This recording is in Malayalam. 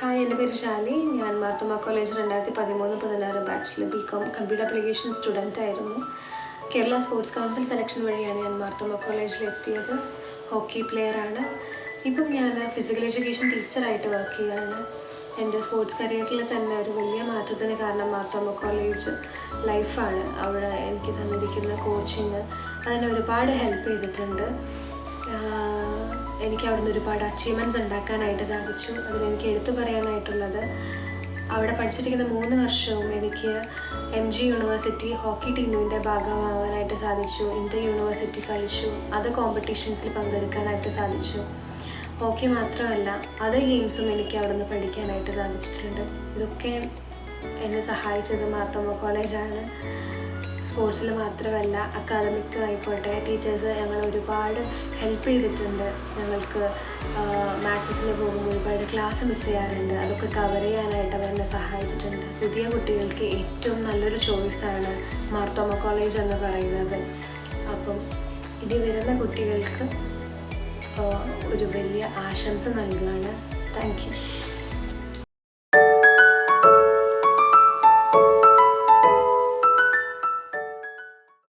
ഹായ്, എൻ്റെ പേര് ഷാലി. ഞാൻ മാർത്തോമ കോളേജ് 2013-16 ബാച്ചിൽ ബികോം കമ്പ്യൂട്ടർ ആപ്ലിക്കേഷൻ സ്റ്റുഡൻ്റ് ആയിരുന്നു. കേരള സ്പോർട്സ് കൗൺസിൽ സെലക്ഷൻ വഴിയാണ് ഞാൻ മാർത്തോമ കോളേജിലെത്തിയത്. ഹോക്കി പ്ലെയറാണ്. ഇപ്പം ഞാൻ ഫിസിക്കൽ എഡ്യൂക്കേഷൻ ടീച്ചറായിട്ട് വർക്ക് ചെയ്യുകയാണ്. എൻ്റെ സ്പോർട്സ് കരിയറിൽ തന്നെ ഒരു വലിയ മാറ്റത്തിന് കാരണം മാർത്തോമ കോളേജ് ലൈഫാണ്. അവിടെ എനിക്ക് തന്നിരിക്കുന്ന കോച്ചിങ് അതിനെ ഒരുപാട് ഹെൽപ്പ് ചെയ്തിട്ടുണ്ട്. എനിക്ക് അവിടുന്ന് ഒരുപാട് അച്ചീവ്മെൻറ്റ്സ് ഉണ്ടാക്കാനായിട്ട് സാധിച്ചു. അതിലെനിക്ക് എടുത്തു പറയാനായിട്ടുള്ളത്, അവിടെ പഠിച്ചിരിക്കുന്ന 3 വർഷവും എനിക്ക് MG യൂണിവേഴ്സിറ്റി ഹോക്കി ടീമിൻ്റെ ഭാഗമാവാനായിട്ട് സാധിച്ചു. ഇന്റർ യൂണിവേഴ്സിറ്റി കളിച്ചു, അത് കോമ്പറ്റീഷൻസിൽ പങ്കെടുക്കാനായിട്ട് സാധിച്ചു. ഹോക്കി മാത്രമല്ല, അതർ ഗെയിംസും എനിക്ക് അവിടുന്ന് പഠിക്കാനായിട്ട് സാധിച്ചിട്ടുണ്ട്. ഇതൊക്കെ എന്നെ സഹായിച്ചത് മാർത്തോമ കോളേജാണ്. സ്പോർട്സിൽ മാത്രമല്ല, അക്കാദമിക് ആയിക്കോട്ടെ, ടീച്ചേഴ്സ് ഞങ്ങൾ ഒരുപാട് ഹെൽപ്പ് ചെയ്തിട്ടുണ്ട്. ഞങ്ങൾക്ക് മാച്ചസിൽ പോകുമ്പോൾ ഒരുപാട് ക്ലാസ് മിസ് ചെയ്യാറുണ്ട്. അതൊക്കെ കവർ ചെയ്യാനായിട്ട് അവരെന്നെ സഹായിച്ചിട്ടുണ്ട്. പുതിയ കുട്ടികൾക്ക് ഏറ്റവും നല്ലൊരു ചോയ്സാണ് മാർത്തോമ കോളേജ് എന്ന് പറയുന്നത്. അപ്പം ഇനി വരുന്ന കുട്ടികൾക്ക് ഒരു വലിയ ആശംസ നൽകുകയാണ്. Thank you.